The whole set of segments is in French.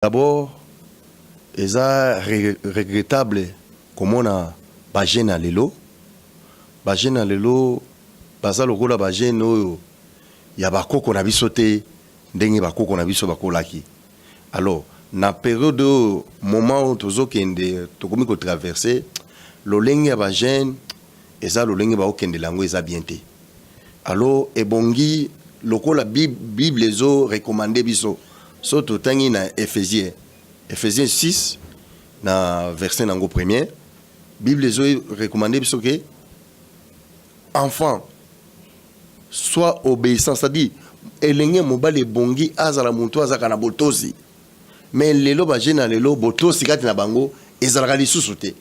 D'abord, c'est regrettable comme on a bagé à l'élo. Bagé à l'élo, baza le rôle bagé no y a bako qu'on a vu sauter, dengue bako qu'on a vu sauter bako laki. Alors, na période de moment où tous kende to komi ko traverser, le lengue bagé et ça le lengue bako kende langue eza bienté. Alors, ebongi loko la Bible les o recommandé biso. Surtout tangi na Ephésiens 6 na verset nango premier Bible les a recommandé biso que enfant soit obéissant, c'est-à-dire elenge mobali bongi azala muntu azaka na botosi mais lelo ba jena lelo botosi kati na bango ezalaka lisusu te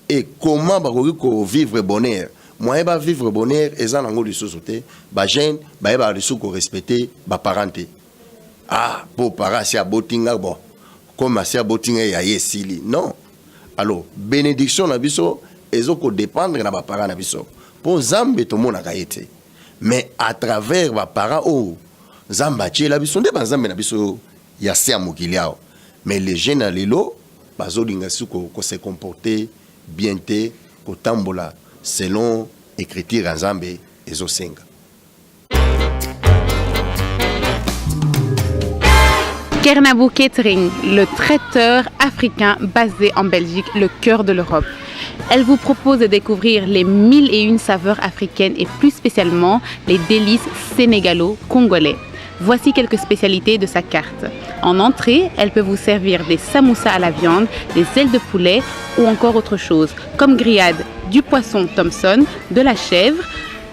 et comment bakoki ko vivre bonheur moyen ba vivre bonheur ezala nango lisusu te ba jeune ba ba lisusu ko respecter ba parenté. Ah, pour parents, c'est à Botinga, bon, comme c'est à Botinga, il y a Yesili. Non. Alors, bénédiction, ils ont dépendre de nos parents. Pour Zambé, tout le monde a été. Mais à travers les parents, oh, Zambaché, la biso, pas Zambé, il y a ça, mais les jeunes, les lots, ils ont se comporter bien, selon l'écriture en Zambé, ils ont 5. Kernabou Catering, le traiteur africain basé en Belgique, le cœur de l'Europe. Elle vous propose de découvrir les 1001 saveurs africaines et plus spécialement les délices sénégalo-congolais. Voici quelques spécialités de sa carte. En entrée, elle peut vous servir des samoussas à la viande, des ailes de poulet ou encore autre chose, comme grillade, du poisson Thomson, de la chèvre.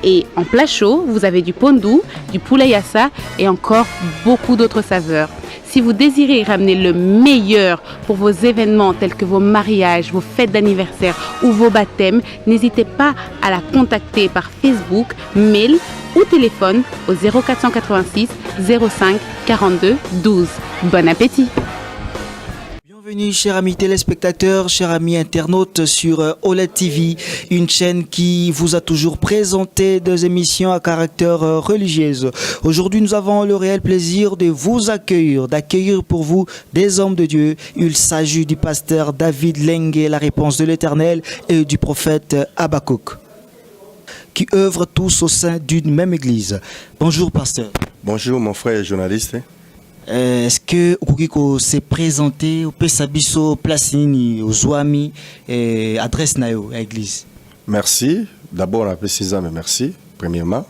Et en plat chaud, vous avez du pondou, du poulet yassa et encore beaucoup d'autres saveurs. Si vous désirez ramener le meilleur pour vos événements tels que vos mariages, vos fêtes d'anniversaire ou vos baptêmes, n'hésitez pas à la contacter par Facebook, mail ou téléphone au 0486 05 42 12. Bon appétit! Bienvenue chers amis téléspectateurs, chers amis internautes sur OLED TV, une chaîne qui vous a toujours présenté des émissions à caractère religieuse. Aujourd'hui nous avons le réel plaisir de vous accueillir, d'accueillir pour vous des hommes de Dieu. Il s'agit du pasteur David Lengue, la réponse de l'Éternel, et du prophète Habakkuk, qui œuvrent tous au sein d'une même église. Bonjour pasteur. Bonjour mon frère journaliste. Est-ce que vous s'est présenté au Pesabiso place nini aux Ouami adresse nayo à l'église? Merci. D'abord on précise mais merci premièrement.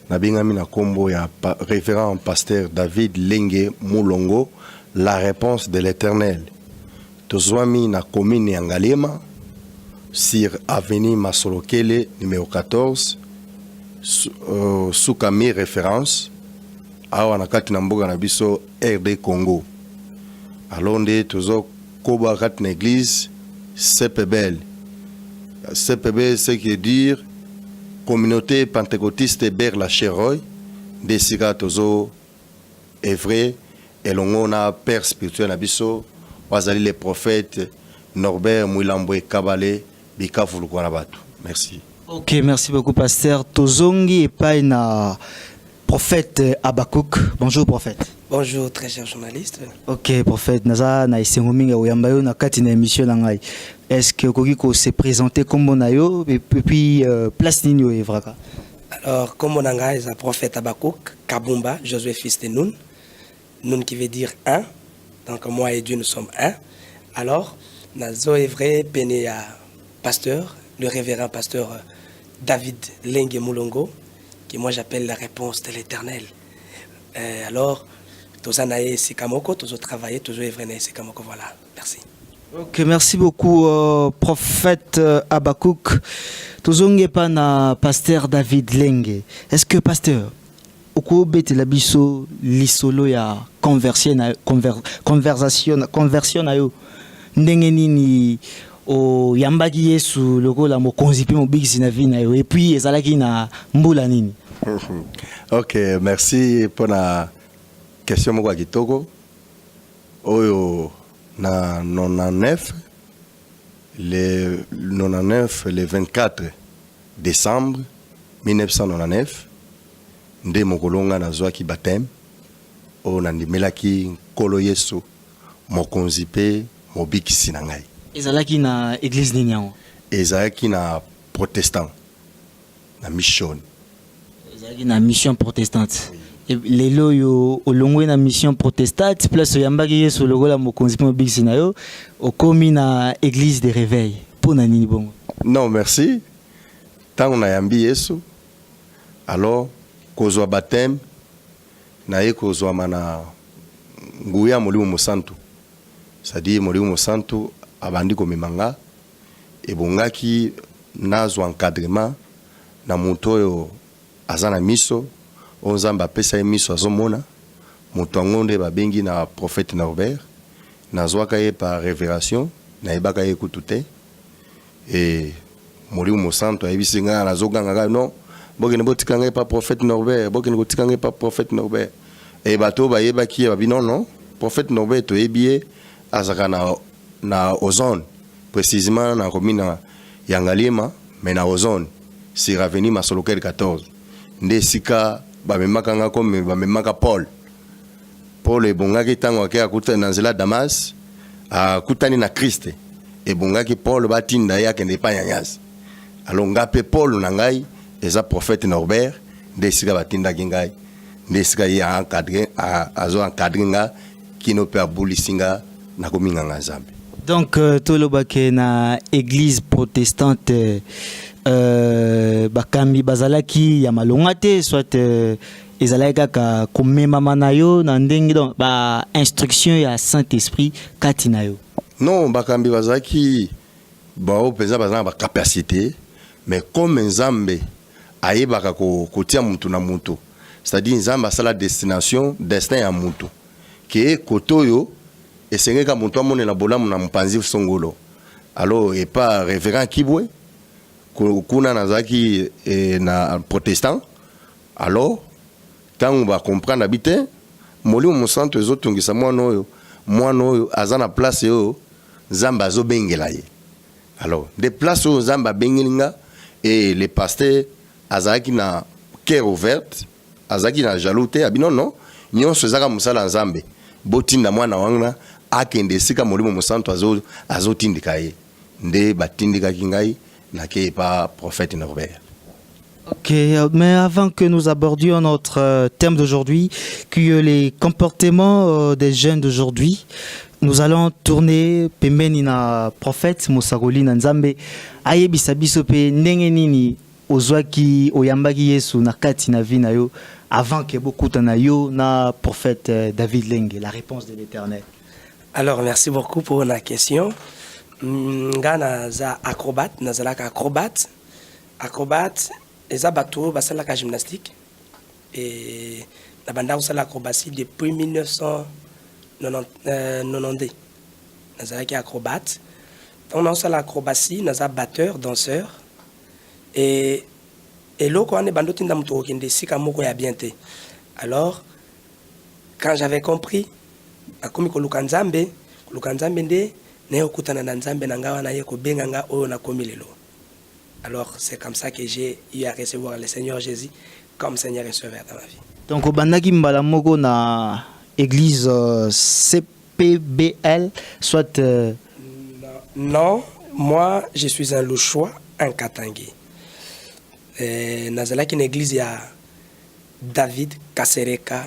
Na bingami na kombo ya révérend pasteur David Lengue Mulongo, la réponse de l'Éternel. Tozwami na commune ya Ngalema sur avenue Masolokele numéro 14 Soukami référence. Awa na kati na mboga na biso RD Congo. Alonde tozo koba kati na église CPBL. CPBL c'est qui dire communauté pentecôtiste Berla Cheroy de Sika tozo est vrai et l'on a père spirituel na biso wazali les prophètes Norbert Mouilambwe Kabale Bikafu Lukwanabato. Merci. OK, merci beaucoup pasteur. Tozongi et pas na prophète Habakkuk. Bonjour prophète. Bonjour très cher journaliste. OK prophète, naza na isengominga oyambayo na kati na émission na ngai. Est-ce que kokiko se présenter comme monayo et puis place nini oevraka? Alors comme mon ngai est prophète Habakkuk Kabumba, Josué fils de Nun. Nun qui veut dire un. Donc moi et Dieu nous sommes un. Alors nazo evre pené à pasteur, le révérend pasteur David Lengue Mulongo, que moi j'appelle la réponse de l'Éternel. Alors, tous en aïe Sikamoko, tous travaillé, tous œuvré Sikamoko, voilà. Merci. Ok, merci beaucoup, prophète Habakkuk. Tous on pas na pasteur David Lengue. Est-ce que pasteur, au bete la biso lisolo ya conversion na yo ndenge nini o yambaki Yesu lokola mokonzi pe mobikisi na vie na yo et puis ezalaki na mbula nini? Ok, merci pour la question moko kitoko. Oyo na 99 le 24 décembre 1999 nde mokolonga na zwaki baptême o nandimelaki nkolo Yesu mokonzi mpe mobikisi na ngai. Ezalaki na église nini yango? Ezalaki na protestant na mission. Ezalaki na mission protestante. Lelo yo olongwe na mission protestante place oyambaki Yesu lokola mokonzi mpe mobikisi na yo okomi na église de réveil. Pona nini bongo? Non, merci. Tant on a yambi Yesu, alors kozwa baptême na ye kozwa mana nguya molimo mosantu. C'est-à-dire molimo mosantu abandi komemanga ebongaki nazwa encadrement na moto oyo azana miso onzamba pesa ye miso azomona moto angonde babengi na prophète Norbert nazwaka ye par révélation na yebaka ye kutute et molimo mosantu ayebisi nga nazoganga non bokene botikanga pa prophète Norbert bokene botikanga pa prophète Norbert et bato bayebaki babi non prophète Norbert to ebie azaka na ozone précisément na commune ya Ngalema mais na ozone c'est revenu Masolokel 14 nde sika bamemaka nga comme bamemaka Paul ebongaki tango ake akuta na nzela Damas akutani na Christ ebongaki Paul batinda ye akende pa nyanyasi alors nga pe Paul na ngai eza prophète Norbert nde sika batindaki ngai nde sika ye azo encadre nga kino pe abulisi nga na kominga nga Nzambe. Donc tolobake na église protestante bakambi bazalaki ya malonga te soit ezalaki kaka komemama na yo na ndenge donc ba instruction ya Saint-Esprit kati na yo? Non, bakambi bazalaki bao penza bazana ba capacité mais comme Nzambe ayebaka kotia mutu na mutu, c'est-à-dire Nzambe asala destination destin ya mutu ke kotoyo esengeka mutu amone na bolamu na mpanzi songolo. Alors et pas révérend Kibwe kuna nazaki na protestant alors tant va comprendre habiter molimo mosantu ezotungisa mwana oyo azana place yo Nzambe azobengela ye. Alors des places où Nzambe bengelinga et les pasteurs azaki na cœur ouverte azaki na jaloute abi non nyonso ezaka musala Nzambe botinda mwana wanga akende sika molimo mosantu azotindika ye nde batindika kingai na ke pas prophète Norbert. Ok, mais avant que nous abordions notre thème d'aujourd'hui, qui est les comportements des jeunes d'aujourd'hui, nous allons tourner pembeni na prophète Mosagoli na Nzambe ayebisa biso pe ndenge nini ozwaki oyambaki Yesu na kati na vie na yo avant que beaucoup na yo na prophète David Lenge. La réponse de l'Éternel. Alors merci beaucoup pour la question. Nga naza acrobate, nazalaka acrobate eza bato basalaka gymnastique et na banda osala acrobatie depuis 1990. Nazalaki acrobate. On a osala acrobatie, naza batteur, danseur et loko ane bando tinda muto okende sika moko ya bien te. Alors quand j'avais compris akomi koluka Nzambe nde na okutana na Nzambe na ngawa na ye ko benga nga oyo na komi lelo. Alors c'est comme ça que j'ai eu à recevoir le Seigneur Jésus comme Seigneur et Sauveur dans ma vie. Donc obandaki mbala moko na église CPBL soit Non, moi je suis un Louchois, un Katangé. Nazalaki une église ya David Kasereka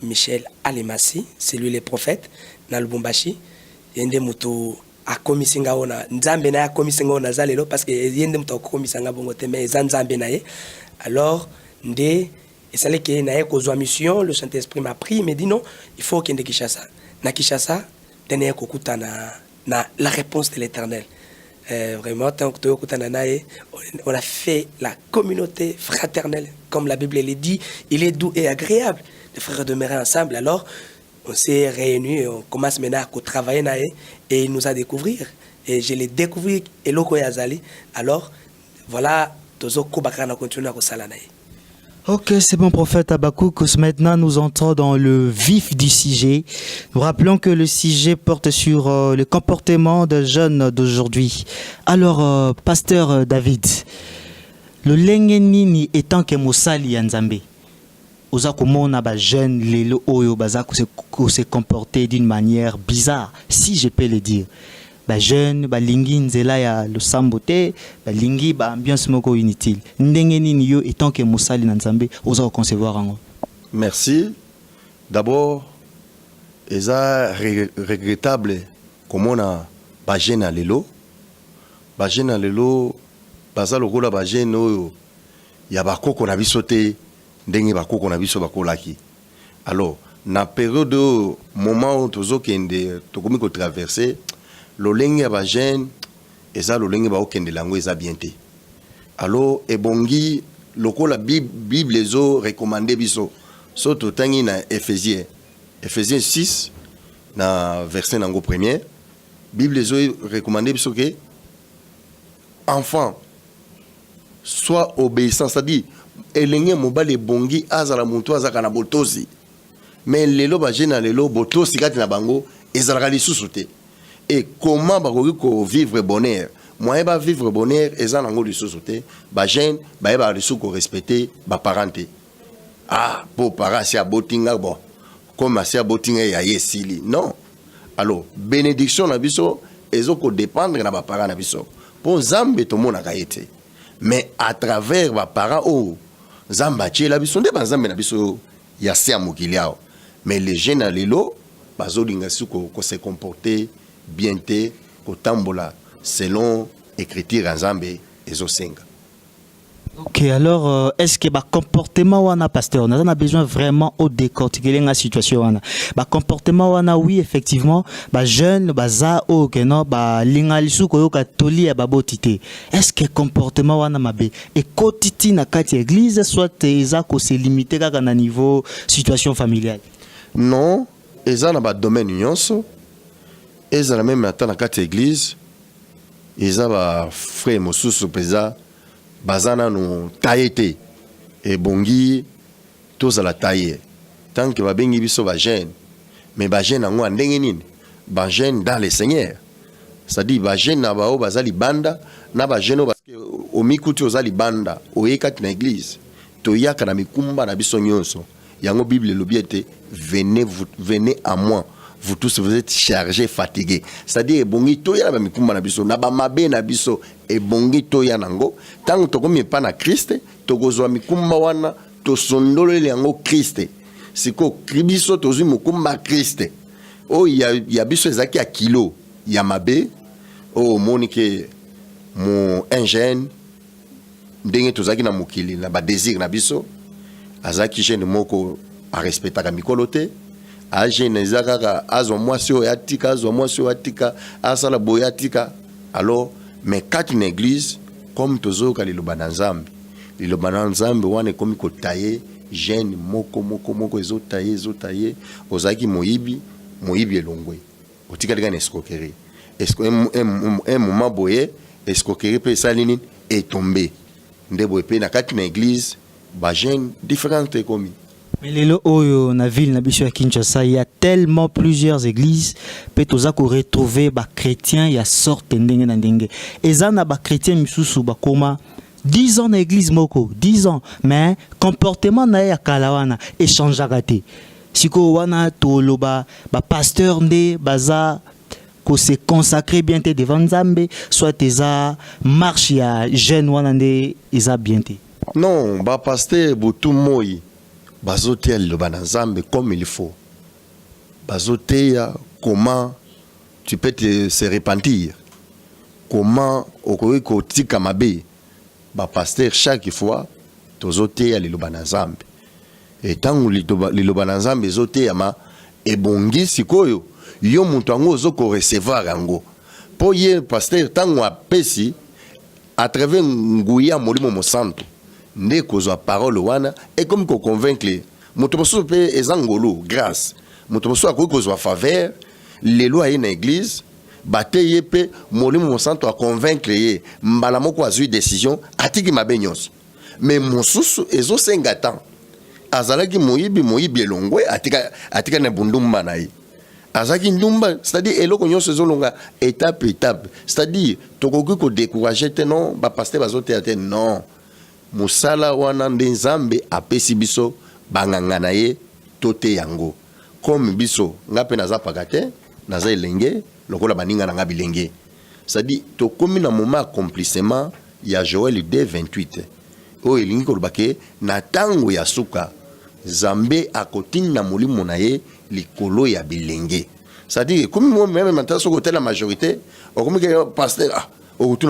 Michel Alemasi, c'est lui le prophète na Lubumbashi. Yende muto akomisinga ona Nzambe na akomisinga ona zalelo parce que yende muto akomisanga bongo te mais Nzambe na ye. Alors ndé et ça que na ye kozwa mission, le Saint-Esprit m'a pris, il m'a dit non, il faut kende Kinshasa. Na Kinshasa tene kokuta na la réponse de l'Éternel. Vraiment tant que on a fait la communauté fraternelle comme la Bible le dit, il est doux et agréable les frères demeurer ensemble. Alors on s'est réunis, on commence maintenant à travailler et il nous a découvert et je l'ai découvert et loko yazali. Alors voilà tozo kobaka na continuer à kosala na ye. Ok, c'est bon prophète Habakkuk. Maintenant, nous entrons dans le vif du sujet. Nous rappelons que le sujet porte sur le comportement des jeunes d'aujourd'hui. Alors, pasteur David, le lengenini étant que Mosali Nzambe. oza komona ba jeune lelo oyo baza ko se comporter d'une manière bizarre, si je peux le dire. Ba jeune ba lingi nzela ya losambo te, ba lingi ba ambiance moko inutile. Ndenge nini yo etant que mosali na Nzambe oza ko concevoir ango? Merci. D'abord, eza regrettable comme on a ba jeune lelo. Ba jeune lelo baza lokola ba jeune oyo ya bakoko na biso te ndenge bakoko na biso bakolaki. Alors, na période moment où tozokende tokomi ko traverser lolenge ya ba jeune eza lolenge ba okende lango eza bien te. Alors ebongi lokola Bible ezo recommander biso so totangi na Ephésiens 6 na verset nango premier Bible ezo recommander biso que enfant soit obéissant, c'est-à-dire elenge mobali bongi azala muntu azaka na botosi mais lelo ba jeune lelo botosi kati na bango ezalaka lisusu te. Et comment bakoki ko vivre bonheur? Moyen ba vivre bonheur eza nango lisusu te. Ba jeune ba yeba lisusu ko respecter ba parenté. Ah, pour parents si abotinga bon. Comme si abotinga ya yesili. Non. Alors, bénédiction na biso ezoko dépendre na ba parents na biso. Pour Nzambe to mona kaete. Mais à travers ba parents oh Nzamba tie la biso nde ba Nzambe na biso ya se amokiliao. Mais les jeunes lelo bazolinga suko ko se comporter bien te kotambola selon écriture Nzambe ezosenga. Ok, alors est-ce que ba comportement wana pasteur, on a besoin vraiment au décortiquer la situation wana. Ba comportement wana oui effectivement, ba jeune baza o que non ba linga lisu ko yoka toli ya babotité. Est-ce que comportement wana mabe et kotiti na kati église soit eza ko se limiter kaka na niveau situation familiale? Non, eza na ba domaine nyonso. Eza na même ata na kati église. Eza ba frère mosusu peza bazana no taillé et bongi tous à la taille tant que va bengi biso ba jeune mais ba jeune ngo ndenge nini ba jeune dans le Seigneur, c'est-à-dire ba jeune na bao bazali banda na ba jeune parce que au mikuti ozali banda o yekati na église to yaka na mikumba na biso nyonso yango Bible lobiete venez à moi vous tous vous êtes chargés, fatigués. C'est-à-dire, bongi toya na mikumba na biso, na ba mabe na biso, et bongi toya nango. Tant que tu pas na Christ, tu gozo mikumba wana, to sondolo le yango Christ. C'est quoi kribiso tozu mikumba Christ. Oh ya biso ezaki a kilo, ya mabe. Oh monike mon ingène, ndenge tozaki na mukili na ba désir na biso. Azaki jeune moko a respecter ka mikolote. Agenezaka azo mwasio yatika azo mwasio yatika asala boyatika. Alors mais quand une église comme tozoka liloba na Nzambe wane komi ko tailler jeune moko ezotailler ozaki moyibi elongwe otika dika na escroquerie un moment boye escroquerie pe salini est tombé ndebo pe na kati na église ba jeune différentes komi. Mais lelo oyo na ville na biso ya Kinshasa, il y a tellement plusieurs églises pe toza ko retrouver ba chrétiens ya sorte ndenge na ndenge. Ezana ba chrétiens misusu ba koma 10 ans na église moko, 10 ans, mais comportement na ya kalawana échange te. Siko wana toloba ba pasteur nde baza ko se consacrer bien te devant Nzambe, soit eza marche ya jeune wana nde eza bien te. Non, ba pasteur butu moi bazotea liloba na Nzambe comme il faut. Bazotea comment tu peux se repentir. Comment okoki kotika mabe. Ba pasteur chaque fois tozotea liloba na Nzambe. Et tant liloba na Nzambe zotea ma ebongi sikoyo yo mutu ango ozoko recevoir yango. Po ye pasteur tango apesi à travers nguya molimo mosanto. Nde kozwa parole wana et comme ko convaincre moto mosusu pe ezangolo grâce moto mosusu akoki kozwa faveur lelo aye na église bateye pe molimo mosanto a convaincre ye mbala moko azwi décision atiki mabe nyonso mais mosusu ezosenga temps azalaki moyibi elongwe atika na bundumba na ye azaki ndumba, c'est-à-dire eloko nyonso ezolonga étape c'est-à-dire tokoki ko décourager te non ba pasteur bazote te non musala wana nde Nzambe apesi biso banganga na ye tote yango comme biso nga pe naza pakate naza elenge lokola baninga na nga bilenge c'est-à-dire to komi na moment accomplissement ya Joël D28 o elingi ko lobake na tango ya suka Zambe akotinga molimo na ye likolo ya bilenge c'est-à-dire comme moi même maintenant sur côté la majorité o comme que pasteur o tout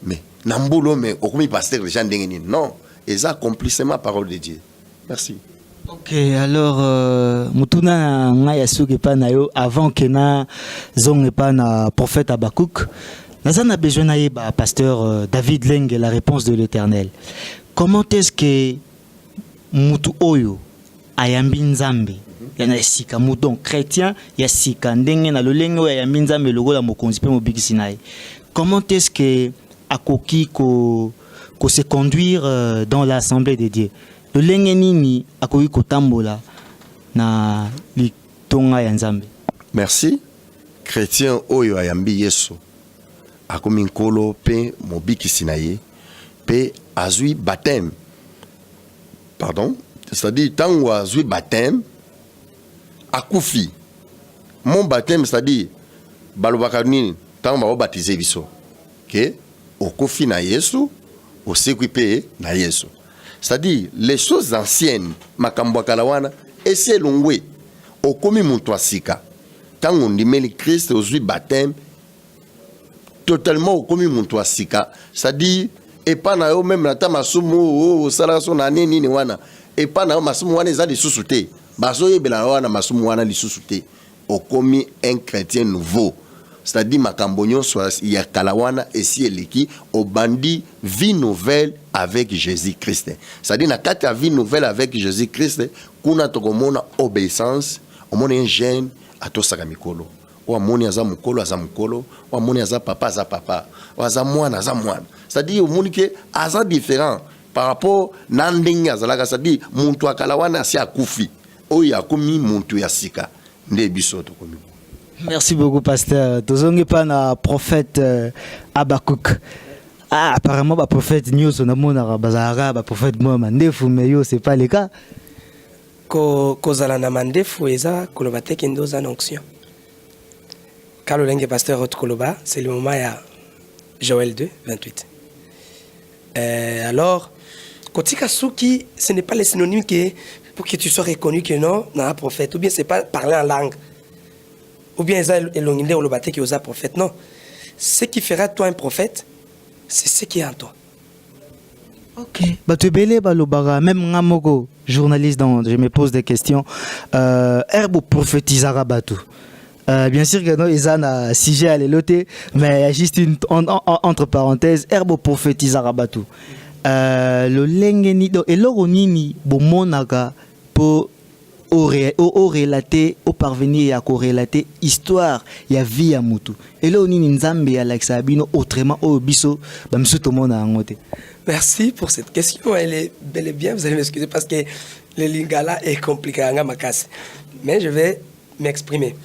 mais nambolo mais o comme pasteur les gens ndengeni non et ça accomplissement parole de Dieu. Merci. Ok, alors mutuna nga yasuke pa na yo avant que na zonge pa na prophète Habakkuk. Nazana besoin na yeba pasteur David Leng la réponse de l'Éternel. Comment est-ce que mutu oyo ayambi nzambe yana sika mutu chrétien ya sika ndenge na lolenge oyo ayambi nzambe lokola mokonzi pe mobikisi na ye. Comment est-ce que akoki ko se conduire dans l'assemblée de Dieu? Le nini akoki kotambola na litonga ya nzambe. Merci. Chrétien oyo ayambi Yesu akomi nkolo pe mobikisi na ye pe azui baptême. Pardon, c'est-à-dire tango azui baptême akufi. Mon baptême c'est-à-dire balobaka nini tango ba baptiser biso. OK? Okufi na Yesu, osekwi pe na Yesu. C'est-à-dire, les choses anciennes, makambo kalawana, et c'est longwe, au komi muntwasika. Tant on dit, mais le Christ, aux baptême, totalement au komi muntwasika. C'est-à-dire, et pas na yo même la tamasumu, au salaso na nini wana, et pas na yo masumu wana, ils ont des sous-soutés. Baso yebela wana masumu wana, les sous-soutés. Au komi un chrétien nouveau. C'est-à-dire makambonyo soit ya kalawana et si eliki au bandi vie nouvelle avec Jésus-Christ. C'est-à-dire na kata vie nouvelle avec Jésus-Christ kuna tokomona obéissance au mona un jeune atosaka mikolo o amoni aza mukolo o amoni aza papa o aza mwana c'est-à-dire au moni que aza différent par rapport na ndenge azalaka c'est-à-dire muntu akalawana si akufi o yakomi muntu ya sika nde biso tokomi. Merci beaucoup, pasteur. Tozongi pas na prophète Habakkuk. Ah, apparemment, le prophète News, on a mon bazara, le prophète Mohamed, mais yo, c'est pas le cas. Kozala na mandefu eza kolobate kendo za onction. Quand le pasteur Haute Koloba, c'est le moment à Joël 2, 28. Alors, Kotika Suki, ce n'est pas le synonyme que pour que tu sois reconnu que non, un prophète, ou bien c'est pas parler en langue. Ou bien qui osa prophète. Non. Ce qui fera toi un prophète, c'est ce qui est en toi. Ok. Même Ngamoko, journaliste, je me pose des questions. Herbo prophétisera Batu. Bien sûr que non, ils ont un sujet à l'éloté, mais juste une entre parenthèses, Herbo prophétisera Batu. Le lengeni, et l'oronini, bomonaga, pour au relater au parvenir à corrélater histoire ya vie ya mutu et là on ni nzambe ya laxabino autrement au biso bamsu to mona ngote. Merci pour cette question, elle est bel et bien, vous allez m'excuser parce que le lingala est compliqué anga makasi, mais je vais m'exprimer.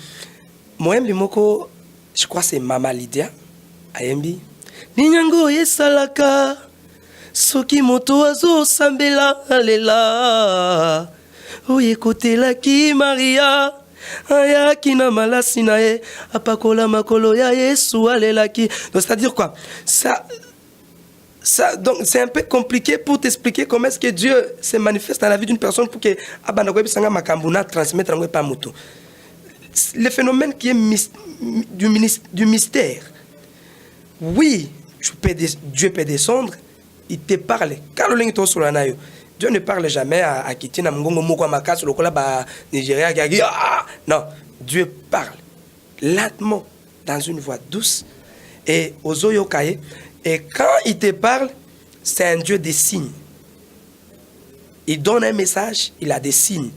Moi limoko, je crois c'est Mama Lydia ayembi ninyango yesalaka soki moto azo sambela alela oye kote la ki Maria aya kina malasi na ye apakola makolo ya Yesu alelaki. Donc c'est-à-dire quoi ça donc c'est un peu compliqué pour t'expliquer comment est-ce que Dieu se manifeste dans la vie d'une personne pour que abana ko bisanga makambuna transmettre ngo pa mutu. Le phénomène qui est du mystère. Oui, Dieu peut descendre, il te parle. Caroline to solanayo. Dieu ne parle jamais à Kitina Mgongo Moko Makas, le Kolaba Nigeria. Non, Dieu parle lentement, dans une voix douce, et aux Oyokaye. Et quand il te parle, c'est un Dieu des signes. Il donne un message, il a des signes.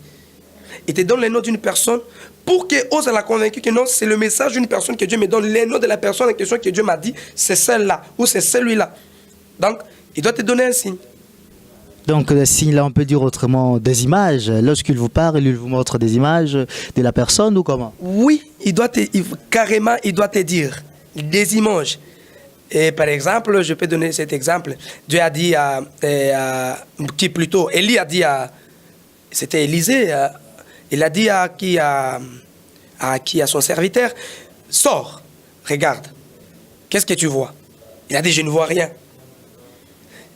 Il te donne le nom d'une personne pour que ose la convaincre que non, c'est le message d'une personne que Dieu me donne. Le nom de la personne en question que Dieu m'a dit, c'est celle-là ou c'est celui-là. Donc, il doit te donner un signe. Donc, le signe, là, on peut dire autrement des images. Lorsqu'il vous parle, il vous montre des images de la personne ou comment? Oui, carrément, il doit te dire des images. Et par exemple, je peux donner cet exemple. Dieu a dit Élie a dit C'était Élisée. Il a dit à son serviteur, sors, regarde. Qu'est-ce que tu vois? Il a dit, je ne vois rien.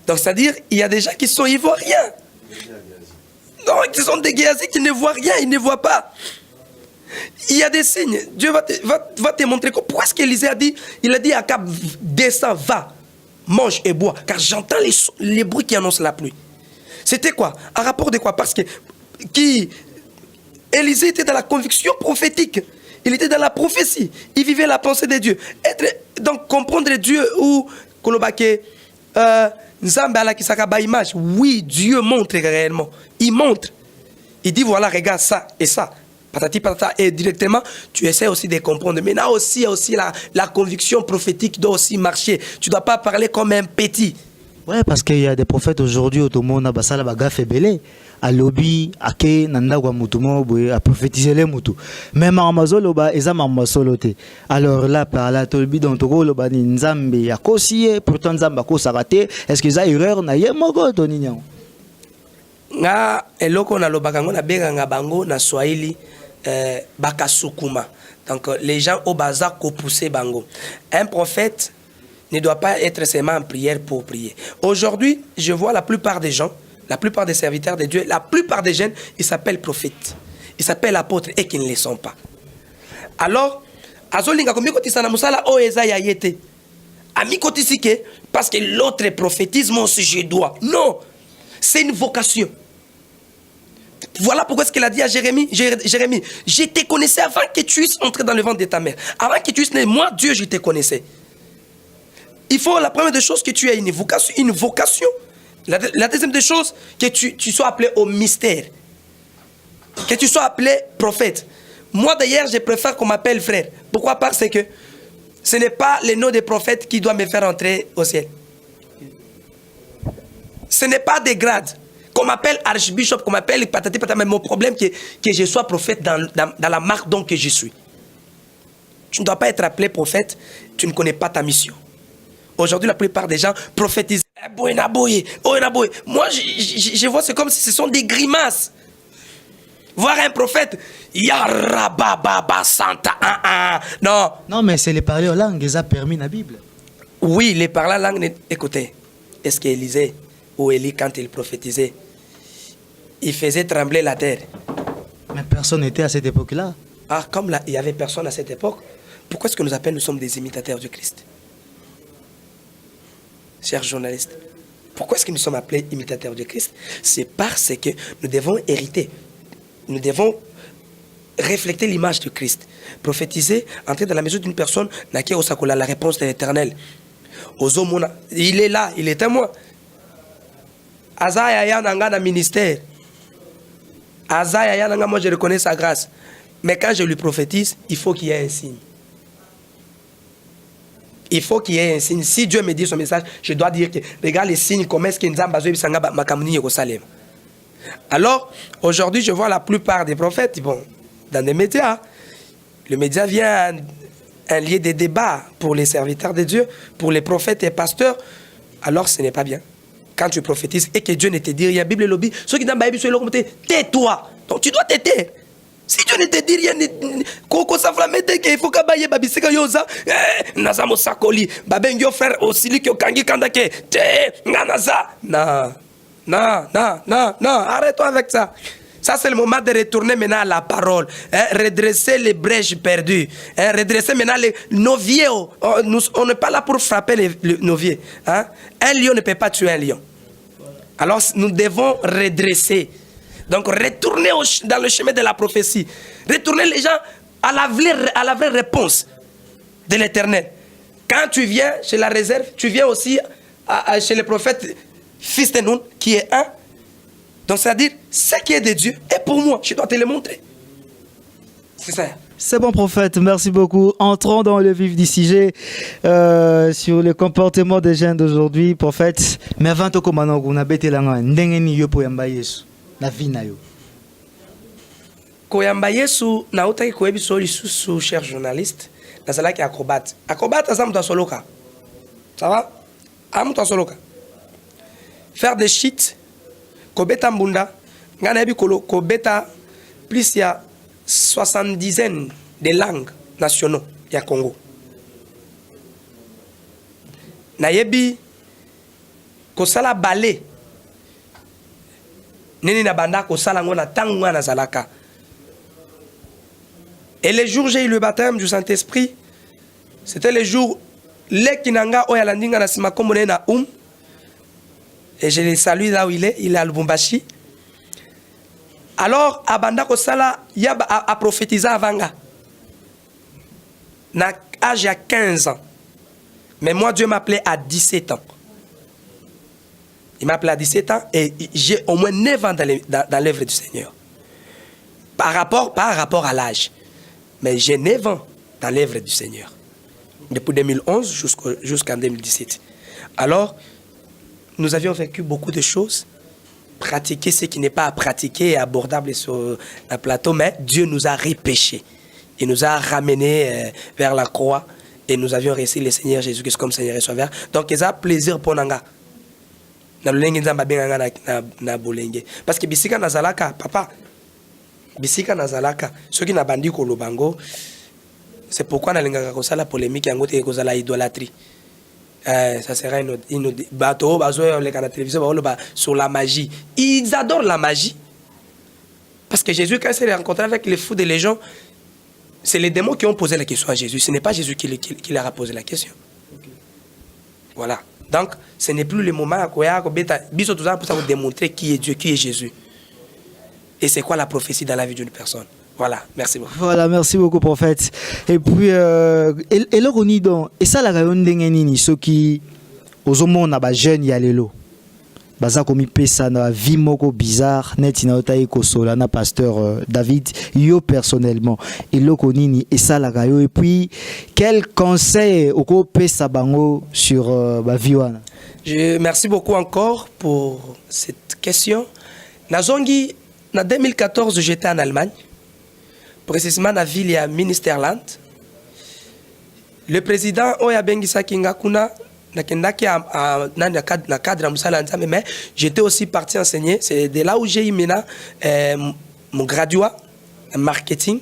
Donc, c'est-à-dire, il y a des gens qui sont ivoiriens. Non, ils sont des Géasi qui ne voient rien, ils ne voient pas. Il y a des signes. Dieu va te montrer. Pourquoi est-ce qu'Élisée a dit, il a dit à Akab, descends, va, mange et bois, car j'entends les bruits qui annoncent la pluie. C'était quoi? Un rapport de quoi? Parce que Élisée était dans la conviction prophétique. Il était dans la prophétie. Il vivait la pensée de Dieu. Donc, comprendre Dieu ou Kolobake, Nzambe ala kisaka ba image. Oui, Dieu montre réellement. Il montre. Il dit voilà, regarde ça et ça. Patati patata. Et directement, tu essaies aussi de comprendre. Mais là aussi, la conviction prophétique doit aussi marcher. Tu ne dois pas parler comme un petit. Ouais, parce qu'il y a des prophètes aujourd'hui, Otomona, Basala, Bagafé, Belé, à lobby, à Ke, Nandagwa, Mutumo, à prophétiser les Moutou. Même en Amazoloba, ils ont Amazoloté. Alors là, par la Tolbi, dans Togo, Loba, Nzambi, à Kosié, pourtant Nzamba, Kosarate, est-ce qu'ils ont erreur, na Yemogo, Toninyan? Nga, eloko na lobakango na beganga bango na Swahili, bakasukuma. Donc, les gens au bazar ko pousser bango. Un prophète ne doit pas être seulement en prière pour prier. Aujourd'hui, je vois la plupart des gens, la plupart des serviteurs de Dieu, la plupart des jeunes, ils s'appellent prophètes, ils s'appellent apôtres et qui ne le sont pas. Alors, azolinga komi kotisana musala o eza ya yete. Ami kotisike parce que l'autre prophétisme aussi je dois. Non, c'est une vocation. Voilà pourquoi ce qu'il a dit à Jérémie. Jérémie, je te connaissais avant que tu puisses entrer dans le ventre de ta mère. Avant que tu puisses naître, moi Dieu, je te connaissais. Il faut la première des choses que tu aies une vocation. La deuxième des choses, que tu sois appelé au mystère. Que tu sois appelé prophète. Moi d'ailleurs, je préfère qu'on m'appelle frère. Pourquoi? Parce que ce n'est pas le nom des prophètes qui doit me faire entrer au ciel. Ce n'est pas des grades. Qu'on m'appelle archbishop, qu'on m'appelle patati patata, mais mon problème c'est que je sois prophète dans la marque donc que je suis. Tu ne dois pas être appelé prophète, tu ne connais pas ta mission. Aujourd'hui, la plupart des gens prophétisent. Moi, je vois, c'est comme si ce sont des grimaces. Voir un prophète, Yarababa Santa. Non. Non, mais c'est les parler en langue, ils ont permis la Bible. Oui, les parler en langue. Écoutez, est-ce qu'Élisée ou Élie, quand il prophétisait, il faisait trembler la terre? Mais personne n'était à cette époque-là. Ah, comme là, il n'y avait personne à cette époque, pourquoi est-ce que nous appelons, nous sommes des imitateurs du Christ? Chers journalistes, pourquoi est-ce que nous sommes appelés imitateurs du Christ? C'est parce que nous devons hériter. Nous devons refléter l'image du Christ. Prophétiser, entrer dans la maison d'une personne, n'a qu'à osakola la réponse de l'Éternel. Il est là, il est à moi. Azaya yananga na ministère. Azaya yananga, moi je reconnais sa grâce. Mais quand je lui prophétise, il faut qu'il y ait un signe. Il faut qu'il y ait un signe. Si Dieu me dit son message, je dois dire que regarde les signes, comment est-ce qu'il y a. Alors, aujourd'hui, je vois la plupart des prophètes, bon, dans des médias. Le média vient un lieu de débat pour les serviteurs de Dieu, pour les prophètes et pasteurs. Alors, ce n'est pas bien. Quand tu prophétises et que Dieu ne te dit rien, Bible lobby, ceux qui n'ont pas tais-toi. Donc, tu dois te taire. Si Dieu ne te dit rien, Koko Saflamete, il faut que Baye Babiseka Yosa, Nazamo Sakoli, Babengyo frère aussi, qui Kangi Kandake, Nanaza. Non, arrête-toi avec ça. Ça, c'est le moment de retourner maintenant à la parole. Redresser les brèches perdues. Redresser maintenant nos vieux. On n'est pas là pour frapper nos vieux. Un lion ne peut pas tuer un lion. Alors, nous devons redresser. Donc, retourner dans le chemin de la prophétie. Retourner les gens à la vraie réponse de l'Éternel. Quand tu viens chez la réserve, tu viens aussi chez le prophète fils de Nun, qui est un. Donc, c'est-à-dire, ce qui est de Dieu est pour moi. Je dois te le montrer. C'est ça. C'est bon, prophète. Merci beaucoup. Entrons dans le vif du sujet sur le comportement des jeunes d'aujourd'hui, prophète. Mais avant tout, comme on a bêté la main, n'engeni yo pour yamba Yesu. Na vie na yo. Koyamba Yesu, na utaki koyebiso lisusu, cher journaliste, na zalaki acrobate. Acrobate, ça me soloka. Ça va? Amu soloka. Faire des shit, kobeta mbunda, Nganabi ko beta plus il y a 70 de langues nationaux ya Congo. Nayebi ko sala balé. Nini na banda ko sala ngona tangu na zalaka. Et les jours j'ai eu le baptême du Saint-Esprit, c'était les jours les kinanga oyalandinga na sima komone na et je les salue là où il est à Lubumbashi. Alors abanda ko sala ya a prophétiser avanga. Na âge à 15 ans. Mais moi Dieu m'appelait à 17 ans. Il m'appelait à 17 ans et j'ai au moins 9 ans dans l'œuvre du Seigneur. Par rapport à l'âge. Mais j'ai 9 ans dans l'œuvre du Seigneur. Depuis 2011 jusqu'en 2017. Alors, nous avions vécu beaucoup de choses. Pratiquer ce qui n'est pas à pratiquer et abordable sur un plateau. Mais Dieu nous a repêchés. Il nous a ramenés vers la croix. Et nous avions reçu le Seigneur Jésus-Christ comme Seigneur et Sauveur. Donc, il y a plaisir pour nous. Parce que bisika nazalaka papa bisika nazalaka ceux qui n'a bandi ko lobango c'est pourquoi na lingaka ko sala polémique yango te ko sala idolâtrie ça sera une bateau bazo le canal télévision ba sur la magie. Ils adorent la magie parce que Jésus quand il s'est rencontré avec les fous de les gens, c'est les démons qui ont posé la question à Jésus, ce n'est pas Jésus qui leur a posé la question. Voilà. Donc, ce n'est plus le moment pour vous démontrer qui est Dieu, qui est Jésus. Et c'est quoi la prophétie dans la vie d'une personne. Voilà, merci beaucoup. Voilà, merci beaucoup, prophète. Et puis, et là, on y donc, et ça, la rayon d'engeni, ceux qui, aux hommes, on a des jeunes, il y a les lots. Baza komi pesa na vie moko bizarre net na otayi ko sola na pasteur David yo personnellement et lokonini et ça la gayo et puis quel conseil oko pesa bango sur ba vie wana. Je merci beaucoup encore pour cette question. Nazongi na 2014 j'étais en Allemagne précisément na ville ya Münsterland. Le président Oya Bengisa Kingakuna mais j'étais aussi parti enseigner. C'est de là où j'ai eu maintenant mon graduat en marketing.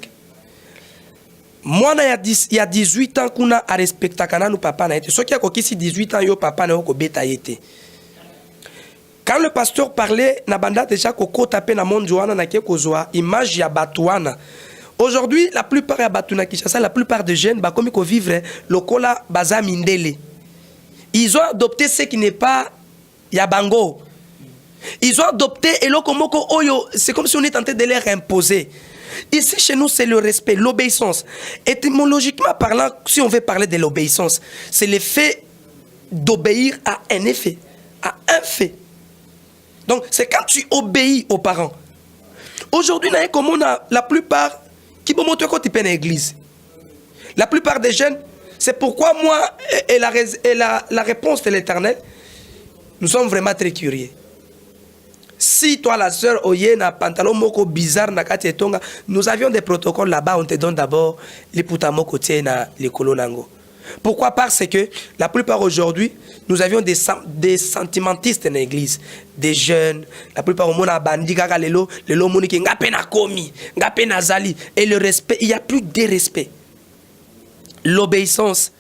Moi, il y a 18 ans qu'on a respecté nos papa. Ce qui a ici 18 ans, yo papa n'a pas été. Quand le pasteur parlait, Nabanda déjà koko tapé na monde joana na kekozoa image ya batouana. Aujourd'hui, la plupart ya batuna Kinshasa, la plupart des jeunes ba comme ko vivre lokola baza mindele. Ils ont adopté ce qui n'est pas Yabango. Ils ont adopté et c'est comme si on était tenté de leur imposer. Ici, chez nous, c'est le respect, l'obéissance. Étymologiquement parlant, si on veut parler de l'obéissance, c'est le fait d'obéir à un effet, à un fait. Donc, c'est quand tu obéis aux parents. Aujourd'hui, comme on a la plupart qui vont montrer quand tu peines à l'église. La plupart des jeunes. C'est pourquoi moi, et la réponse de l'Éternel, nous sommes vraiment très curieux. Si toi, la sœur, oye, na pantalon moko bizarre, na kati etonga, nous avions des protocoles là-bas, on te donne d'abord les putamoko tie na les kolonango. Pourquoi? Parce que la plupart aujourd'hui, nous avions des sentimentistes dans l'église, des jeunes, la plupart au monde a bandi kaka lelo moni ki ngape na komi, ngape na zali, et le respect, il n'y a plus de respect. L'obéissance.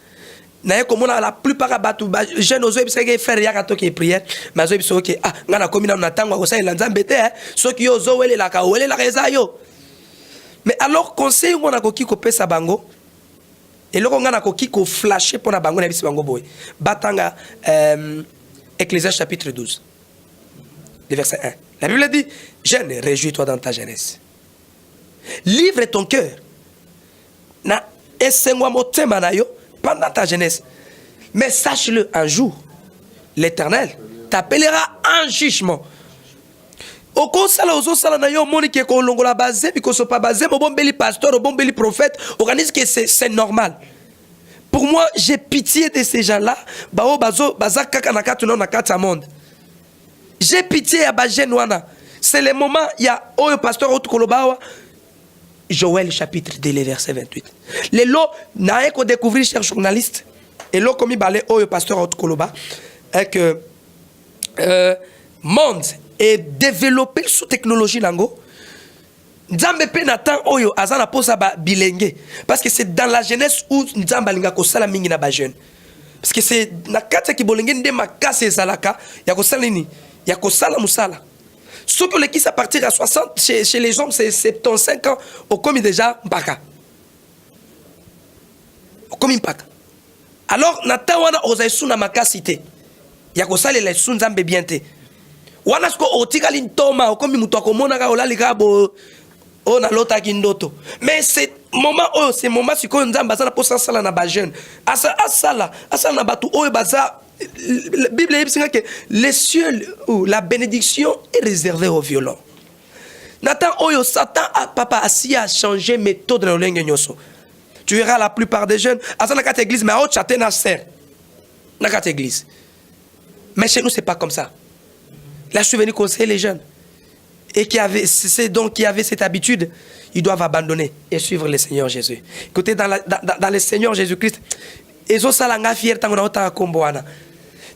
Comme on a la plupart des jeunes ozo ebiseke faire yaka to ki prière, mais ozo ebiseke que ah ngana komi na tango ko sa elanzambe te ceux qui ozo wele la ka wele la reza yo. Mais alors conseil on a koki ko pesa bango et loko ngana koki ko flasher pour na bango na bisi bango boy. Batanga Ecclésiaste chapitre 12. Le verset 1. La Bible dit jeune, réjouis-toi dans ta jeunesse. Livre ton cœur. Na pendant ta jeunesse. Mais sache-le, un jour, l'Éternel t'appellera en jugement. Au consala ozo sala na yo moni ke ko longola basé biko so pas basé bon beli pasteur bon beli prophète organise que c'est normal. Pour moi, j'ai pitié de ces gens-là, bao bazo bazaka kana katuna na kata monde. J'ai pitié ya ba jeune wana. C'est le moment il y a oyo pasteur Otukolobawa Joël chapitre 2, verset 28. Les lots n'a qu'à découvrir, chers journalistes, et l'eau comme il balait au pasteur Otukoloba, est que monde et développer sous technologie nango. Nzambe pe natan oyo azana posa ba bilenge parce que c'est dans la jeunesse où nzamba linga ko sala mingi na ba jeune. Parce que c'est na kati ki bolenge nde makase ezalaka ya ko sala nini ya ko sala musala. Ce que les qui à partir à 60 chez les hommes c'est 75 ans au commis déjà mpaka. Au commis mpaka. Alors natan wana ozaisu na makasité. Ya ko sala les nzambe bien te. Wana sko otikali ntoma au commis muto akomona ka olalika bo on a l'autre qui ndoto. Mais c'est moment oh c'est moment si qu'on nzamba ça pour ça sala na ba jeune. Asa na batu oh baza la Bible dit que les cieux ou la bénédiction est réservée aux violents. Nathan oyo Satan a papa assis a changé méthode dans l'engue nyoso. Tu verras la plupart des jeunes asa na carte église mais au chaté na serre. Na carte église. Mais chez nous c'est pas comme ça. Là je suis venu conseiller les jeunes. Et qui avait cette habitude, ils doivent abandonner et suivre le Seigneur Jésus. Écoutez, dans le Seigneur Jésus-Christ, ils ont salanga fier tant qu'on a komboana.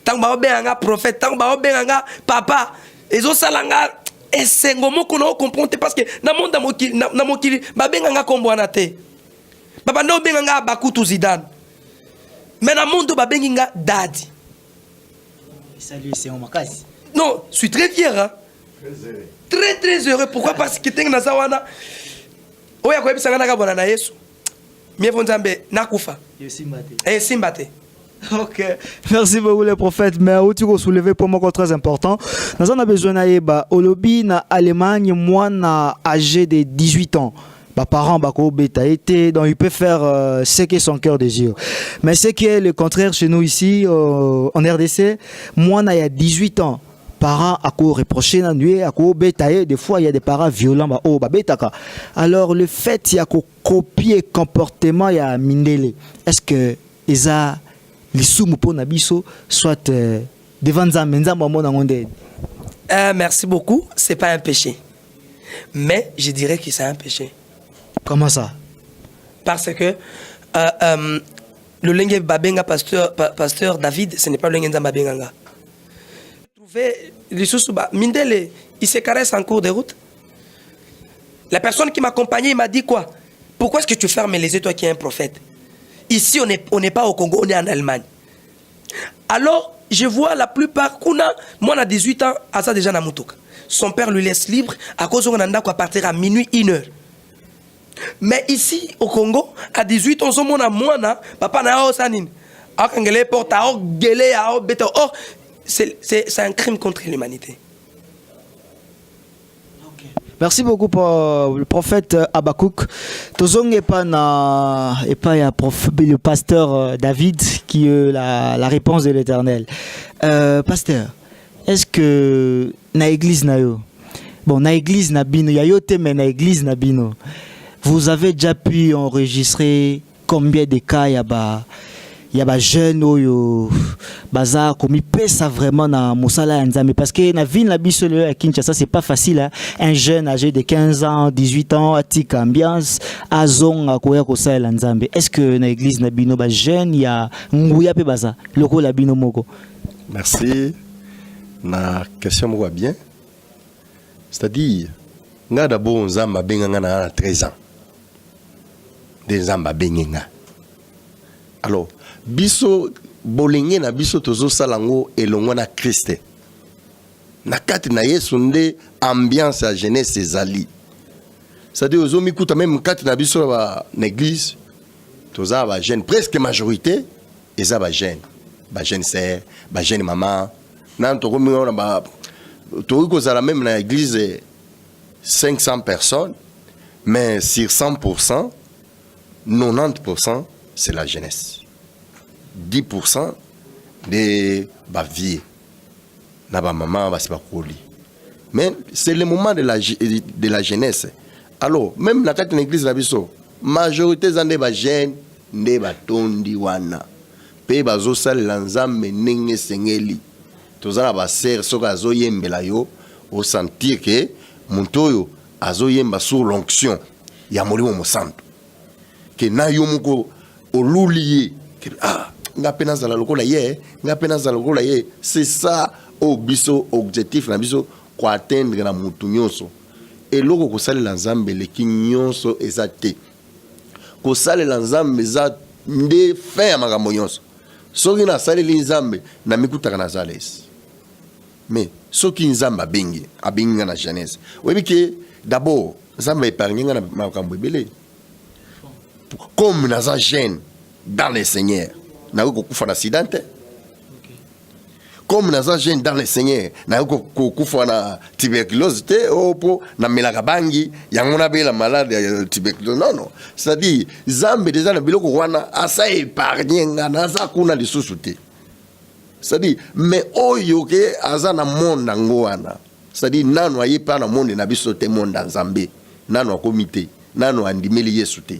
Tant ba obenga prophète, tant ba obenga papa, ils ont salanga et c'est ngomo qu'on a comprendre parce que na monde na mokili ba benga komboana te. Baba no benga bakutu Zidane. Mais na monde ba benga daddy. Salut, c'est Omakasi. Non, je suis très fier hein. Très très heureux. Pourquoi? Parce que tenga nazawana oya ko ebisa ngana ka bona na Yesu. Mieux nzambe nakufa. Simbate. Ok, merci beaucoup les prophètes. Mais où tu as soulevé pour moi très important. Nous avons besoin d'ailleurs Olobi na Allemagne, moi na âgé de 18 ans. Bah, parents bako bêta été donc il peut faire ce que son cœur désire. Mais ce qui est le contraire chez nous ici en RDC, moi na il y a 18 ans. Parents à quoi reprocher la nuit à quoi bétailler des fois il y a des parents violents bah oh bah bétaka. Alors le fait il y a qu'au copier comportement il y a mindele. Est-ce que isa les sous pour nabiso soit devant nzambe mona ngonde. Merci beaucoup, c'est pas un péché. Mais je dirais que c'est un péché. Comment ça? Parce que le lengue babenga pasteur David, ce n'est pas le lengue babenga. Mindele, il se caresse en cours de route. La personne qui m'accompagnait, il m'a dit quoi? Pourquoi est-ce que tu fermes les yeux, toi qui es un prophète? Ici, on n'est pas au Congo, on est en Allemagne. Alors, je vois la plupart, moi, à 18 ans, à ça déjà, son père lui laisse libre à cause qu'on a à partir à minuit, 1h. Mais ici, au Congo, à 18 ans, on a moins, papa n'a pas sanin. C'est un crime contre l'humanité. Merci beaucoup pour le prophète Habakkuk. Tozong et pas le pasteur David qui est la réponse de l'Éternel. Pasteur, est-ce que na église na yo, bon na église na bino yayote mais na église na bino, vous avez déjà pu enregistrer combien de cas il y a des jeunes oyo baza comme pesa vraiment na mosala ya nzambe parce que na ville na biso le à Kinshasa c'est pas facile hein? Un jeune âgé de 15 ans 18 ans atika ambiance azonga koya ko sala nzambe. Est-ce que na église na bino ba jeune ya nguya pe baza loko la bino moko? Merci. Na question moi bien. C'est-à-dire nga d'abord nzamba benga na 13 ans. Des nzamba benga. Alors biso bolenge na biso tozo salango elongo na Christ. Na kati na Yesu nde ambiance à jeunesse ezali. C'est-à-dire ozo mikuta même kati na biso ba l'église toza ba jeune presque majorité eza ba jeune sœur, ba jeune maman. Na to komi na ba to ko zala même na église 500 personnes mais sur 100% 90% c'est la jeunesse. 10% de ma vie. Na ba maman ba pas koli. Mais c'est le moment de la jeunesse. Alors, même dans l'église la biso, majorité zande ba jeune ne ba tondi wana. Pe bazo sal lanzambe nenge sengeli. Tozala ba ser soka azo yembela yo au sentir que montoyo azo yemba sur l'onction ya molimo mosanto. Que na yo moko olulié que c'est ça au biso objectif na biso ko atteindre na mutu nyonso eloko ko salela nzambe leki nyonso eza te ko salela nzambe eza nde fin ya makambo nyonso soki na saleli nzambe na mikutaka na zales mais soki nzambe abengi nga na jeunesse oyebi ke d'abord nzambe épargne nga na makambo ebele comme naza jeune dans le Seigneur na kokufa na accident comme naza jeune dans le Seigneur na kokufa na tuberculose te opo na melaka bangi yango na bela malade ya tuberculose non c'est-à-dire nzambe déjà na biloko wana asa épargne nga naza kuna lisusu te c'est-à-dire mais oyo ke aza na monde ngo wana c'est-à-dire nano aye pa na monde na biso te monde nzambe nano akomite nano andimeli yesu te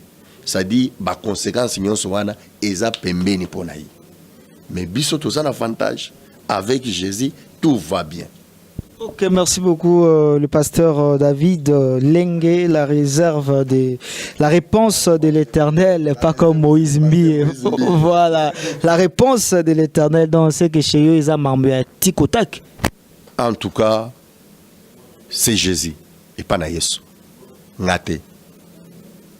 c'est-à-dire ba conséquences nyonso wana eza pembeni pona yi mais biso toza na avantage avec Jésus tout va bien. Ok, merci beaucoup le pasteur David Lengue, la réponse de l'Éternel, pas comme Moïse Mbi. Voilà, la réponse de l'Éternel dans ce que chez eux ils ont marmé tic au tac. En tout cas, c'est Jésus et pas na Yesu. Ngate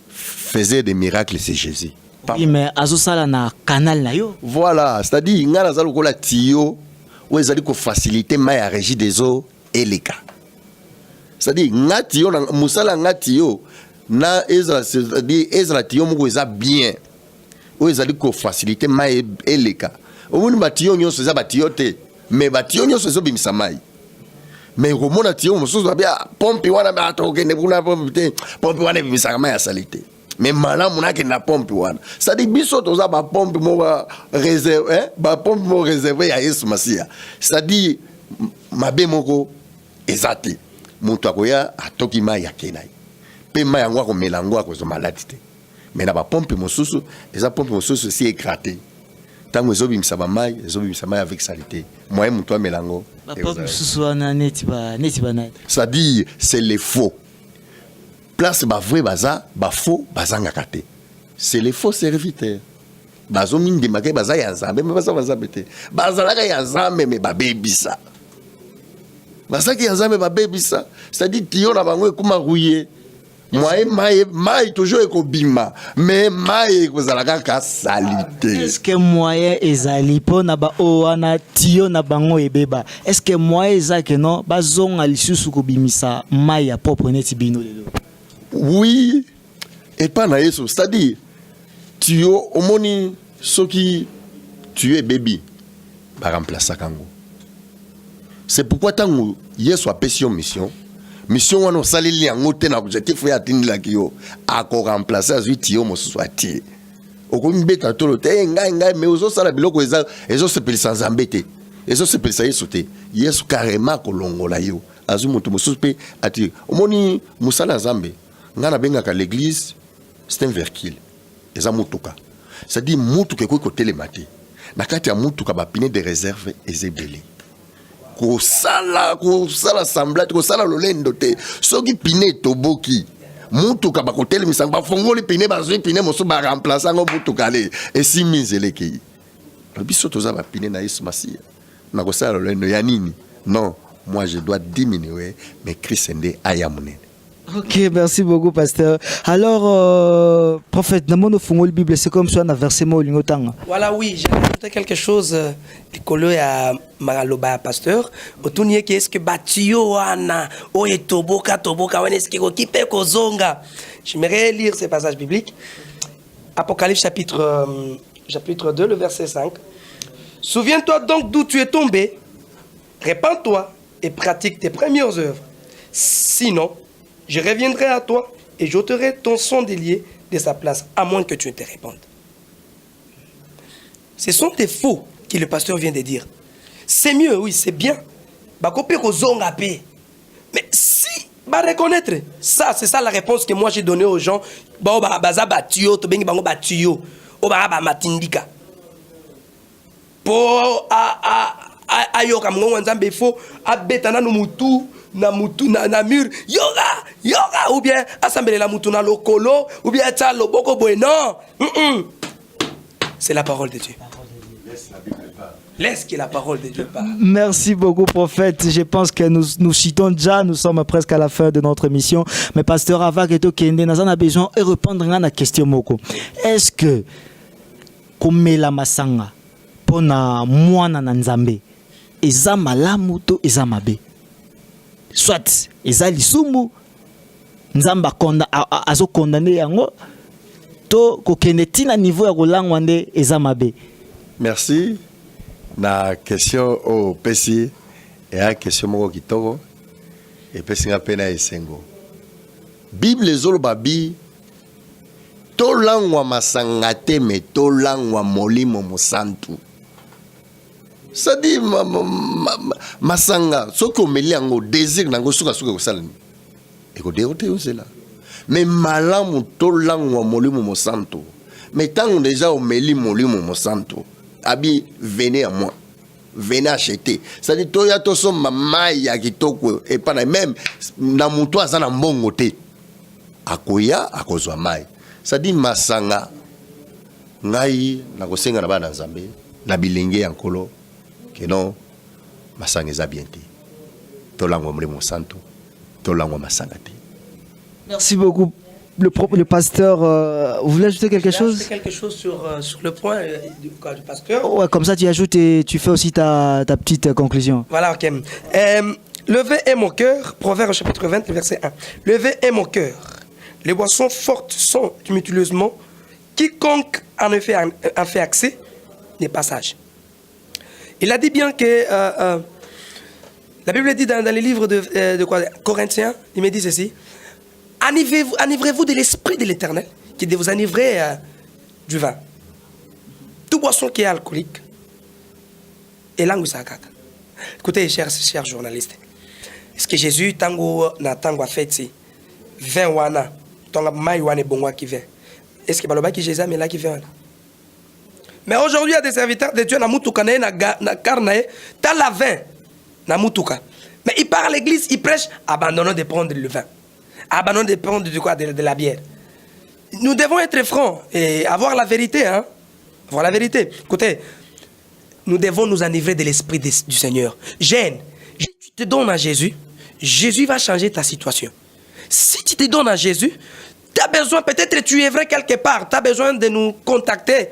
faisait des miracles, c'est Jésus. Oui, mais azosala na canal na yo. Voilà, c'est-à-dire ngana za lokola tio ou ezali ko faciliter ma ya régie des eaux et les cas. C'est-à-dire ngati yo na musala ngati yo na ezra, c'est-à-dire ezra tio moko eza bien. Ou ezali ko faciliter ma et les cas. Omoni ba tio nyonso eza ba tio te, mais ba tio nyonso ezo bimisa mai. Mais komona tio mosusu ba bia pompe wana ba to kende kuna pompe wana bimisa mai ya salite. Mais malamu na ke na pompe wana c'est-à-dire biso toza ba pompe mo ba réserve ba pompe mo réservé ya Yesu Masia c'est-à-dire mabe moko ezate mutu akoya atoki mai ya kenai pe mai yango ko melango ko zo maladi te mais na ba pompe mosusu eza pompe mosusu si écraté tango ezobimisa ba mai avec salité moi mutu melango ba pompe mosusu wana neti ba na c'est-à-dire c'est les faux place ba vrai baza ba faux bazanga kate c'est les faux serviteurs bazo mingi makai baza ya nzambe mais baza bete bazalaka ya nzambe mais babebisa bazaki ya nzambe babebisa c'est-à-dire tio na bango ekuma rouiller mai toujours ekobima mais mai ekozalaka ka salité. Est-ce que moyen ezali pona ba owana tio na bango ebeba est-ce que moyen ezake non bazonga lisusu kobimisa mai ya propre neti bino lelo. Oui, et pas na Yesu. C'est-à-dire, tu es soki tu es bébé, ba remplacer kango. C'est pourquoi tango Yesu a payé mission wana salili yango te na objectif ya atteindre la kio a ko remplacer azu tio mosusu atie. Okomi beta tolo te ngai mais ozo sala biloko ezo sepelisa nzambe te. Ezo sepelisa Yesu te. Yesu carrément kolongola yo. Azu mutu mosusu pe atie. Omoni musala nzambe. Ngana bengaka l'église c'est un verkil eza mutuka c'est-à-dire mutuka ko telemate na kati ya mutuka ba pine de réserve ezebele ko sala semblable ko sala lolendo te soki pine toboki mutuka ba ko telemisa ba fongoli pine ba zwi pine moso ba remplacer ngo mutuka le esimizeleki biso toza ba pine na Yesu Masia na ko sala lolendo ya nini non moi je dois diminuer mais Christ ende ayamune. Ok, merci beaucoup, pasteur. Alors, prophète, dans mon fond, la Bible, c'est comme ça, on a versé mon lingotang. Voilà, oui, j'ai ajouté quelque chose, Nicolo à Maraloba, pasteur. Autour qu'est-ce que Batio, Anna, Oye, Toboka, est-ce qu'il y Kozonga. J'aimerais lire ces passages bibliques. Apocalypse chapitre 2, le verset 5. Souviens-toi donc d'où tu es tombé, répands-toi et pratique tes premières œuvres. Sinon, je reviendrai à toi et j'ôterai ton sondelier de sa place, à moins que tu ne te répandes. Ce sont des faux que le pasteur vient de dire. C'est mieux, oui, c'est bien. Mais si, reconnaître, ça, c'est ça la réponse que moi j'ai donnée aux gens. Pour ayoka mngongo nzambe faut abetana no mutu na mur yoga ou bien assembler la mutu na lokolo ou bien ta loboko boy non c'est la parole de Dieu. Laisse que la parole de Dieu parle. Merci beaucoup, prophète. Je pense que nous citons déjà, nous sommes presque à la fin de notre émission. Mais pasteur Avak et Tokende, nous avons besoin de répondre à la question. Est-ce que, comme la masanga, pour na mwana na nzambe, eza malamu to eza mabe? Soit, eza lisumu, nzamba azo condamné yango, to kokende tina niveau ya kolangwa nde eza mabe. Merci. Na question au PC et à question moko kitoko et PC nga pena esengo. Bible zolo babi to langwa masangate me to langwa molimo mosantu. Ça dit masanga soki omeli yango désir nango suka ko salani. Et ko déroté là. Mais malamu to langwa molimo mosantu. Mais tant déjà omeli molimo mosantu. Abi, venez à moi. Venez acheter. C'est-à-dire, toi, tu as ma maille qui toko et pas même na muto azana mbongo te. Akoya akozwa maille. C'est-à-dire masanga ngai na kosenga na bana nzambe na bilenge yankolo que non masanga eza bien te. Tolango mlimo santo. Tolango masanga te. Merci beaucoup. Le pasteur, vous voulez ajouter quelque chose? Ajouter quelque chose sur le point du pasteur. Ouais, comme ça tu ajoutes et tu fais aussi ta petite conclusion. Voilà, ok. Levez est mon cœur, Proverbe chapitre 20, verset 1. Levez est mon cœur. Les boissons fortes sont tumultueusement. Quiconque en fait accès n'est pas sage. Il a dit bien que la Bible dit dans les livres de Corinthiens, il me dit ceci. Enivrez-vous de l'esprit de l'Éternel, qui est de vous enivrer du vin. Toute boisson qui est alcoolique est langue sakaka. Écoutez, chers journalistes, est-ce que Jésus tango a fait ici 20 wana, tango mai wana bongwa qui vient. Est-ce que baloba qui Jésus mais là qui vient? Mais aujourd'hui il y a des serviteurs de Dieu na mutuka na carnae, t'as la vin na mutuka. Mais il part à l'église, il prêche, abandonnons de prendre le vin. Abandonnons de prendre de la bière. Nous devons être francs et avoir la vérité. Hein? Avoir la vérité. Écoutez, nous devons nous enivrer de l'esprit du Seigneur. Jeune, tu te donnes à Jésus, Jésus va changer ta situation. Si tu te donnes à Jésus, tu as besoin, peut-être tu es vrai quelque part, tu as besoin de nous contacter.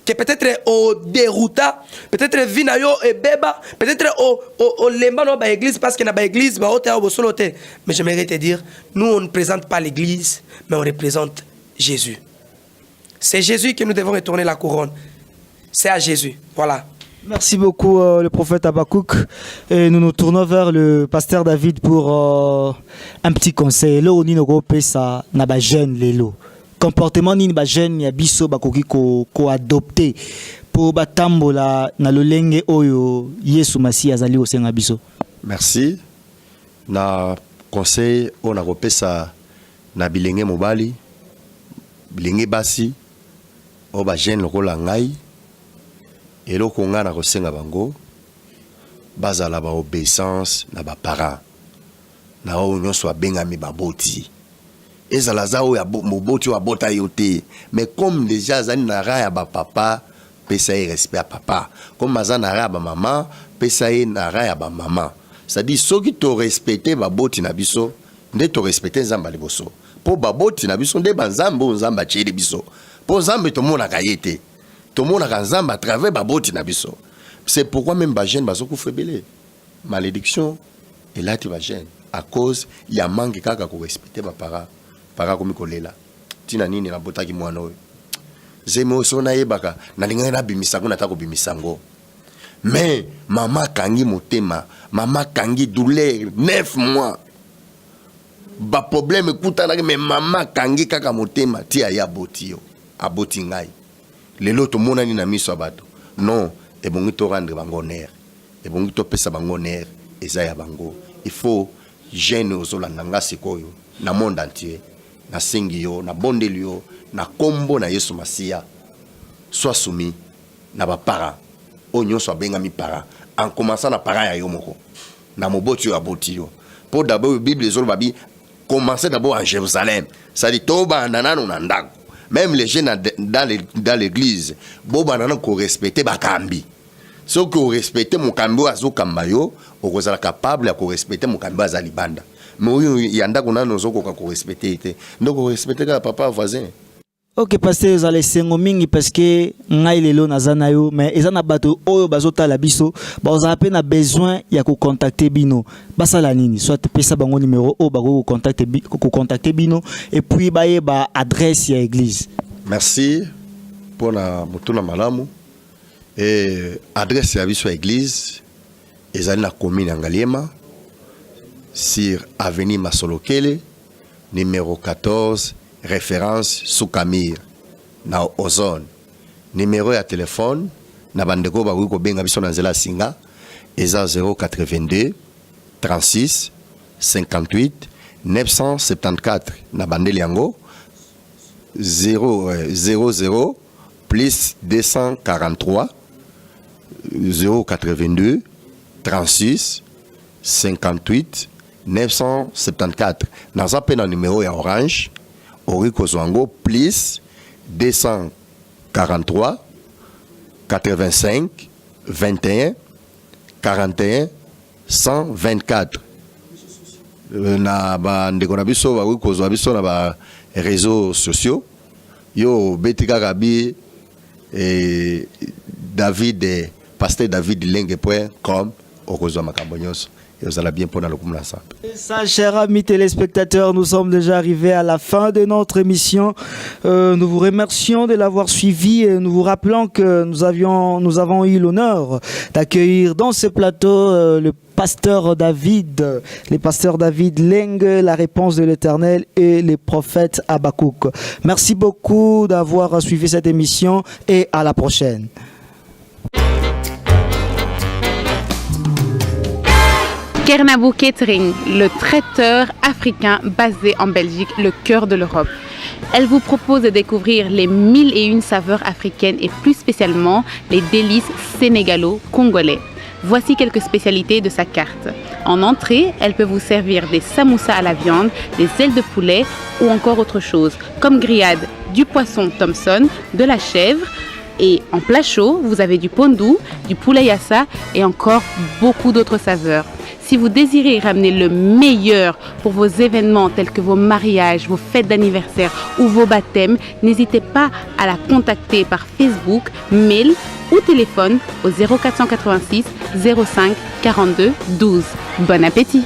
Que peut-être au dérouta, peut-être vinayo et beba, peut-être au lemba no ba église parce que na ba église ba hôtel au soloté. Mais j'aimerais te dire, nous on ne présente pas l'église, mais on représente Jésus. C'est Jésus que nous devons retourner la couronne. C'est à Jésus. Voilà. Merci beaucoup le prophète Habakkuk. Et nous nous tournons vers le pasteur David pour un petit conseil. Là on dit no pesa na ba jeune lelo. Comportement ni ba jeune ya biso bakoki ko adopter pour batambola na lolenge oyo Yesu Masiya azali osenga biso. Merci. Na conseil on a repesa na bilenge mobali bilenge basi o ba jeune lokola ngai eloko nga na kosenga bango bazala ba obéissance na ba parents na o nyonso abengami baboti. Ezala zao ya moboti wa bota yote mais comme déjà zani na raya ba papa pesa y respect à papa comme mazana raya ba maman pesa y na raya ba maman ça dit soki to respecter ba boti na biso nde to respecter nzamba liboso po ba boti na biso nde banzambo nzamba chiri biso po nzambe to mona kayete to mona ka nzamba à travers ba boti na biso. C'est pourquoi même ba jeune bazo kufebele malédiction et là tu vas jeune à cause il y a manque kaka ko respecter ba parents para komi kolela tina nini na botaki mwana oyo zemo sona yebaka na linga na bimisa kuna tako bimisango mais mama kangi motema mama kangi douleur 9 mois ba problème kutana mais mama kangi kaka motema tia ya botio aboti ngai lelo to mona ni na miso bato non e bongi to rendre bango honneur e bongi to pesa bango honneur eza ya bango il faut jeune ozolanda nga sikoyo na monde entier na singio na bondelio na kombo na Yesu Masiya soit soumis na ba para onyo so benga mi para en commençant na para ya yomoko na moboti ya botio pour d'abord Bible ezolo babi commencer d'abord en Jérusalem ça dit to ba ndanano na ndako même les jeunes dans l'église, bon banana ko respecter bakambi. Ce que respecter mon kambi azo kambayo, o kozala capable ya ko respecter mon kambi azali banda. Mais oui, yanda kona nozo ko respecter été. Donc ko respecter ka papa voisin. Ok, pasteur, vous allez sengo mingi parce que ngai lelo nazana yo, mais ils en a bateau oyo bazota la biso, ba vous avez na besoin ya ko contacter bino. Basa la nini, soit pesa bango numéro o ba ko contacter bino et puis ba adresse ya église. Merci pour la mutuna malamu et adresse ya biso église ezali na commune Ngaliema sur avenue Masolokele numéro 14. Référence Soukamir na Ozone. Numéro ya téléphone na bandeko ba ko benga biso na nzela singa eza 082 36 58 974 na bandeli yango 000 plus 243 082 36 58 974 na zape na numéro ya Orange Oriko Zwango plus 243 85 21 41 124 na ba ndeko na biso ba Oriko Zwa biso na ba réseaux sociaux yo betika gabi David pasteur David Lengue.com Oriko Zwa makambo nyonso. Et vous allez bien pour le Et ça, chers amis téléspectateurs, nous sommes déjà arrivés à la fin de notre émission. Nous vous remercions de l'avoir suivi et nous vous rappelons que nous avons eu l'honneur d'accueillir dans ce plateau le pasteur David Lengue, la réponse de l'Éternel et les prophètes Habakkuk. Merci beaucoup d'avoir suivi cette émission et à la prochaine. Kernabou Catering, le traiteur africain basé en Belgique, le cœur de l'Europe. Elle vous propose de découvrir les 1001 saveurs africaines et plus spécialement les délices sénégalo-congolais. Voici quelques spécialités de sa carte. En entrée, elle peut vous servir des samoussas à la viande, des ailes de poulet ou encore autre chose, comme grillade, du poisson Thomson, de la chèvre. Et en plat chaud, vous avez du pondou, du poulet yassa et encore beaucoup d'autres saveurs. Si vous désirez ramener le meilleur pour vos événements tels que vos mariages, vos fêtes d'anniversaire ou vos baptêmes, n'hésitez pas à la contacter par Facebook, mail ou téléphone au 0486 05 42 12. Bon appétit!